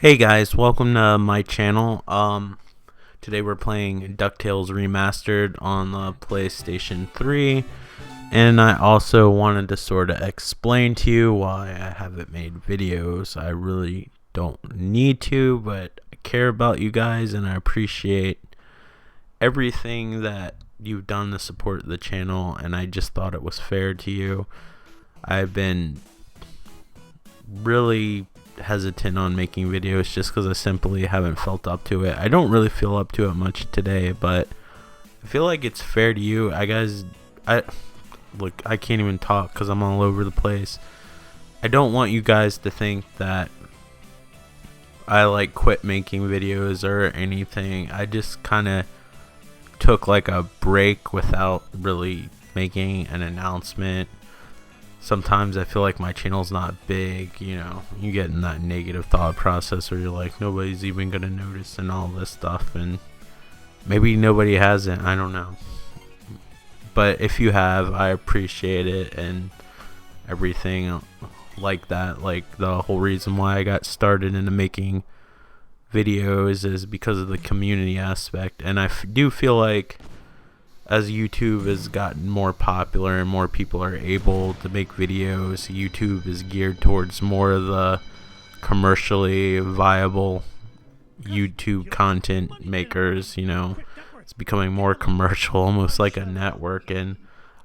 Hey guys, welcome to my channel. Today we're playing Ducktales Remastered on the PlayStation 3, and I also wanted to sort of explain to you why I haven't made videos. I really don't need to, but I care about you guys and I appreciate everything that you've done to support the channel, and I just thought it was fair to you. I've been really hesitant on making videos just because I simply haven't felt up to it. I don't really feel up to it much today, but I feel like it's fair to you. I can't even talk because I'm all over the place. I don't want you guys to think that I quit making videos or anything. I just kind of took a break without really making an announcement. Sometimes I feel like my channel's not big, you get in that negative thought process where you're like, nobody's even gonna notice and all this stuff, and maybe nobody hasn't, I don't know. But if you have, I appreciate it and everything like that. The whole reason why I got started into making videos is because of the community aspect, and I do feel like as YouTube has gotten more popular and more people are able to make videos, YouTube is geared towards more of the commercially viable YouTube content makers. It's becoming more commercial, almost like a network, and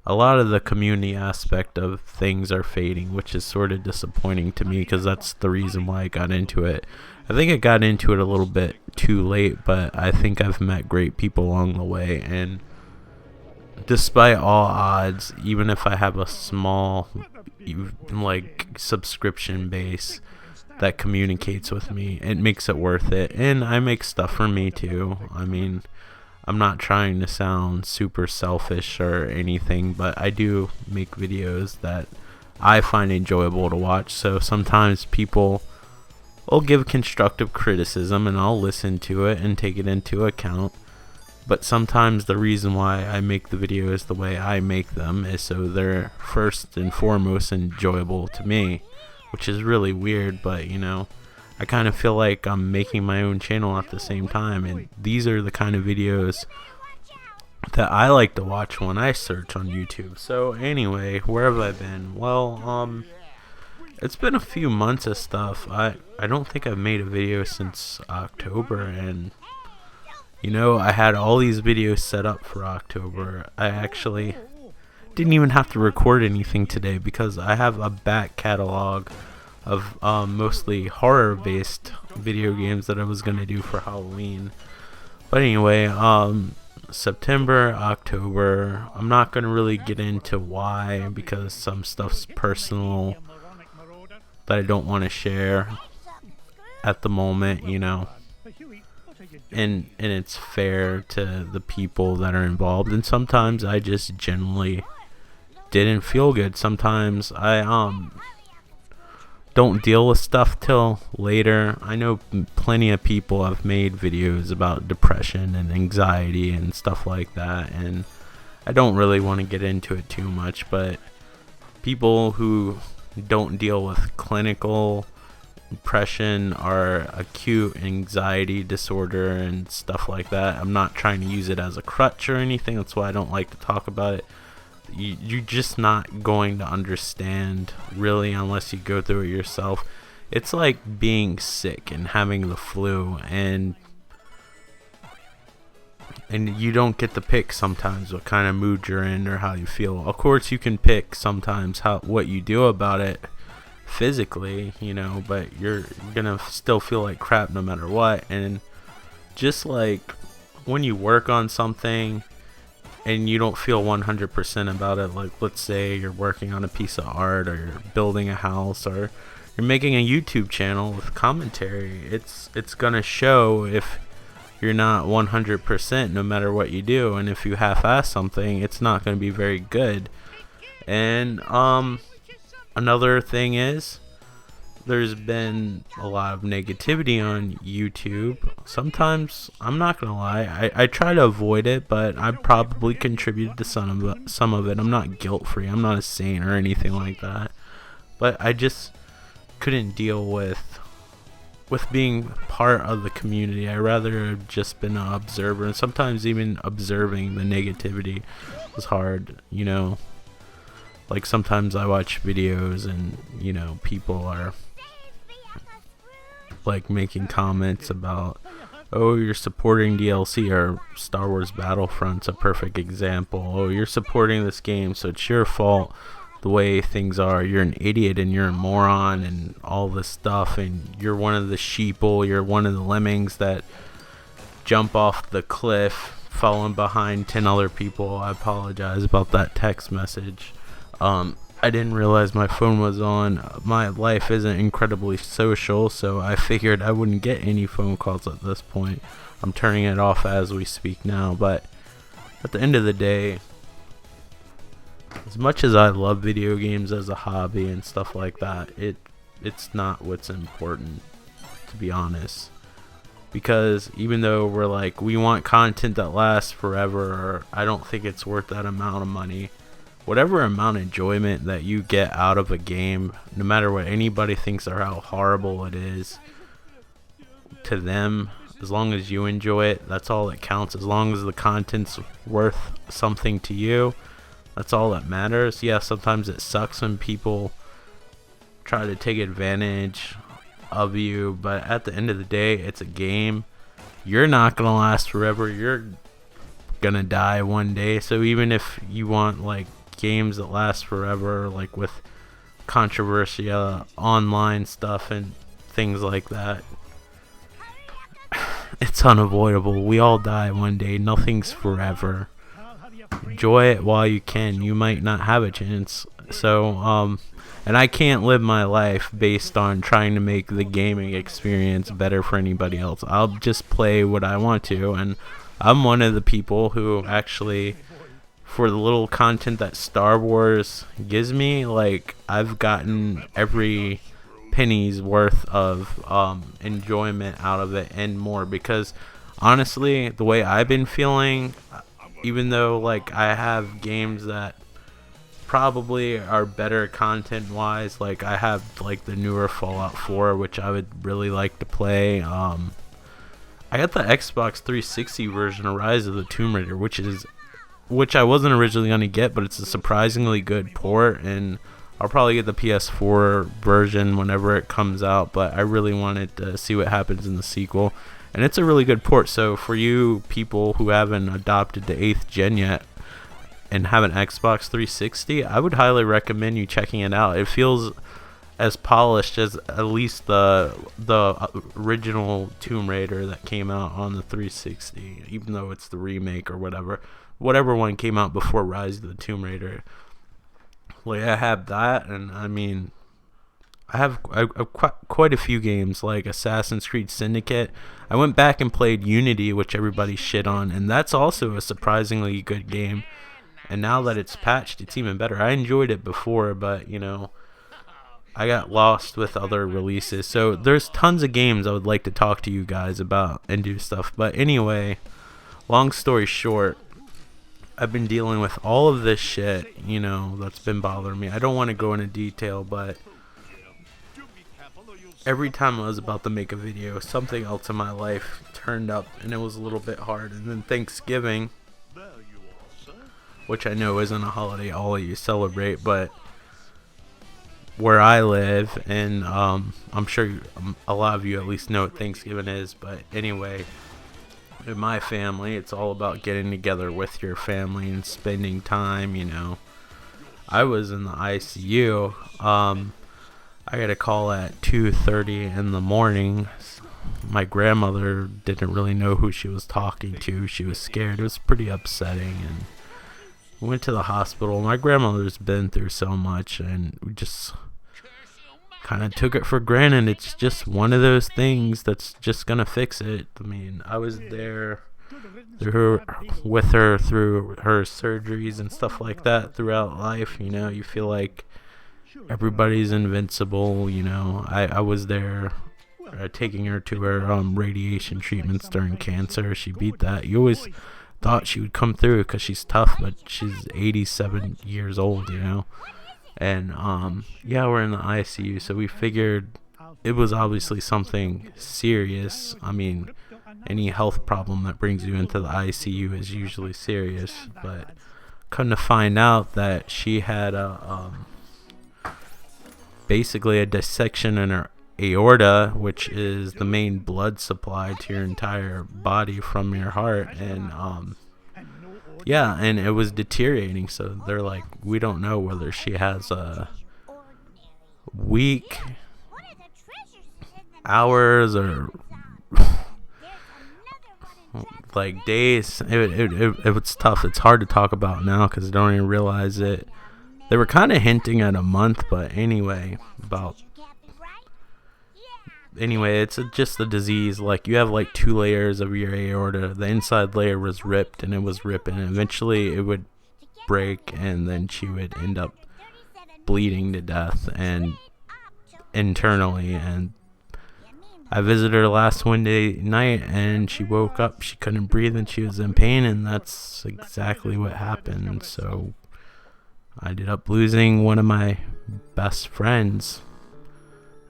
a lot of the community aspect of things are fading, which is sort of disappointing to me because that's the reason why I got into it. I think I got into it a little bit too late, but I think I've met great people along the way, and despite all odds, even if I have a small subscription base that communicates with me, it makes it worth it. And I make stuff for me too. I mean, I'm not trying to sound super selfish or anything, but I do make videos that I find enjoyable to watch. So sometimes people will give constructive criticism and I'll listen to it and take it into account. But sometimes the reason why I make the videos the way I make them is so they're first and foremost enjoyable to me, which is really weird, but I kind of feel like I'm making my own channel at the same time, and these are the kind of videos that I like to watch when I search on YouTube. So anyway, where have I been? Well, it's been a few months of stuff. I don't think I've made a video since October, and I had all these videos set up for October. I actually didn't even have to record anything today because I have a back catalog of mostly horror-based video games that I was going to do for Halloween. But anyway, September, October, I'm not going to really get into why, because some stuff's personal that I don't want to share at the moment, and it's fair to the people that are involved. And sometimes I just generally didn't feel good. Sometimes I don't deal with stuff till later. I know plenty of people have made videos about depression and anxiety and stuff like that, and I don't really want to get into it too much, but people who don't deal with clinical depression or acute anxiety disorder and stuff like that, I'm not trying to use it as a crutch or anything. That's why I don't like to talk about it. You're just not going to understand really unless you go through it yourself. It's like being sick and having the flu, and you don't get to pick sometimes what kind of mood you're in or how you feel. Of course you can pick sometimes what you do about it physically, but you're gonna still feel like crap no matter what. And just like when you work on something and you don't feel 100% about it, like let's say you're working on a piece of art or you're building a house or you're making a YouTube channel with commentary, it's gonna show if you're not 100% no matter what you do. And if you half-ass something, it's not gonna be very good. And another thing is, there's been a lot of negativity on YouTube. Sometimes, I'm not gonna lie, I try to avoid it, but I probably contributed to some of it. I'm not guilt-free. I'm not a saint or anything like that. But I just couldn't deal with with being part of the community. I rather have just been an observer, and sometimes even observing the negativity was hard, you know. Like sometimes I watch videos and, you know, people are like making comments about, oh, you're supporting DLC, or Star Wars Battlefront's a perfect example. Oh, you're supporting this game, so it's your fault the way things are. You're an idiot and you're a moron and all this stuff, and you're one of the sheeple, you're one of the lemmings that jump off the cliff falling behind 10 other people. I apologize about that text message. I didn't realize my phone was on. My life isn't incredibly social, so I figured I wouldn't get any phone calls at this point. I'm turning it off as we speak now, but at the end of the day, as much as I love video games as a hobby and stuff like that, it's not what's important, to be honest. Because even though we're like, we want content that lasts forever, I don't think it's worth that amount of money. Whatever amount of enjoyment that you get out of a game, no matter what anybody thinks or how horrible it is to them, as long as you enjoy it, that's all that counts. As long as the content's worth something to you, that's all that matters. Yeah, sometimes it sucks when people try to take advantage of you, but at the end of the day, it's a game. You're not gonna last forever. You're gonna die one day. So even if you want like games that last forever, like with controversial online stuff and things like that, it's unavoidable. We all die one day. Nothing's forever. Enjoy it while you can. You might not have a chance. So and I can't live my life based on trying to make the gaming experience better for anybody else. I'll just play what I want to, and I'm one of the people who actually, for the little content that Star Wars gives me, like, I've gotten every penny's worth of enjoyment out of it and more. Because honestly, the way I've been feeling, even though like I have games that probably are better content wise, like I have like the newer Fallout 4, which I would really like to play. I got the Xbox 360 version of Rise of the Tomb Raider, which I wasn't originally going to get, but it's a surprisingly good port, and I'll probably get the PS4 version whenever it comes out, but I really wanted to see what happens in the sequel, and it's a really good port. So for you people who haven't adopted the 8th gen yet and have an Xbox 360, I would highly recommend you checking it out. It feels as polished as at least the original Tomb Raider that came out on the 360, even though it's the remake or whatever one came out before Rise of the Tomb Raider. Like, I have that, and I mean, I have quite a few games like Assassin's Creed Syndicate. I went back and played Unity, which everybody shit on, and that's also a surprisingly good game. And now that it's patched, it's even better. I enjoyed it before, but you know, I got lost with other releases. So there's tons of games I would like to talk to you guys about and do stuff. But anyway, long story short, I've been dealing with all of this shit, you know, that's been bothering me. I don't want to go into detail, but every time I was about to make a video, something else in my life turned up, and it was a little bit hard. And then Thanksgiving, which I know isn't a holiday all of you celebrate, but where I live, and I'm sure a lot of you at least know what Thanksgiving is, but anyway, in my family, it's all about getting together with your family and spending time, you know. I was in the ICU. I got a call at 2:30 in the morning. My grandmother didn't really know who she was talking to. She was scared. It was pretty upsetting, and we went to the hospital. My grandmother's been through so much, and we just kind of took it for granted. It's just one of those things that's just gonna fix it. I mean, I was there with her through her surgeries and stuff like that throughout life. You know, you feel like everybody's invincible. You know, I was there taking her to her radiation treatments during cancer. She beat that. You always thought she would come through because she's tough, but she's 87 years old, you know. And yeah, we're in the ICU, so we figured it was obviously something serious. I mean, any health problem that brings you into the ICU is usually serious, but come to find out that she had basically a dissection in her aorta, which is the main blood supply to your entire body from your heart, and yeah, and it was deteriorating. So they're like, we don't know whether she has a week, hours, or like days. It was tough. It's hard to talk about now because I don't even realize it. They were kind of hinting at a month, but anyway, it's just a disease. Like, you have like 2 layers of your aorta. The inside layer was ripped, and it was ripping, and eventually it would break, and then she would end up bleeding to death and internally. And I visited her last Wednesday night, and she woke up, she couldn't breathe, and she was in pain, and that's exactly what happened. So I ended up losing one of my best friends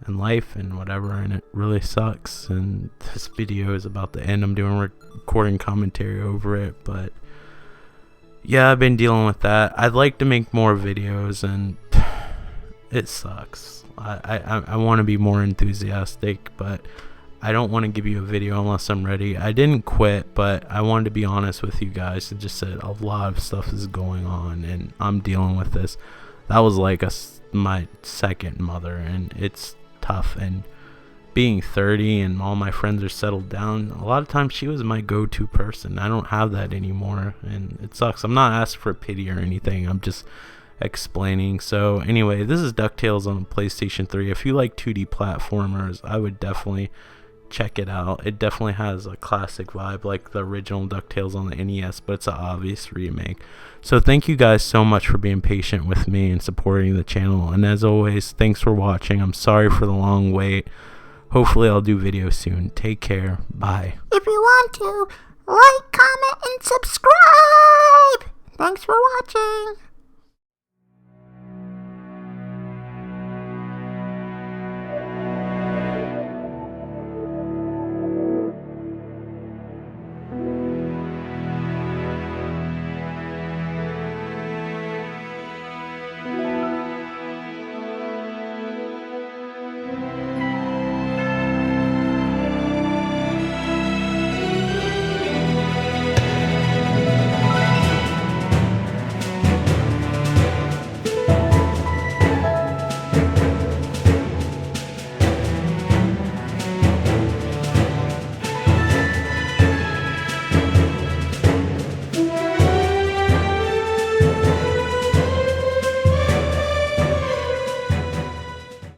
in life and whatever, and it really sucks. And this video is about to end. I'm doing recording commentary over it, but yeah, I've been dealing with that. I'd like to make more videos, and it sucks. I want to be more enthusiastic, but I don't want to give you a video unless I'm ready. I didn't quit, but I wanted to be honest with you guys and just said a lot of stuff is going on, and I'm dealing with this. That was like my second mother, and it's tough. And being 30 and all my friends are settled down, a lot of times she was my go-to person. I don't have that anymore, and it sucks. I'm not asking for pity or anything. I'm just explaining. So anyway, this is Ducktales on the PlayStation 3. If you like 2D platformers, I would definitely check it out. It definitely has a classic vibe like the original Ducktales on the NES, but it's an obvious remake. So thank you guys so much for being patient with me and supporting the channel, and as always, thanks for watching. I'm sorry for the long wait. Hopefully I'll do videos soon. Take care. Bye. If you want to, like, comment, and subscribe. Thanks for watching.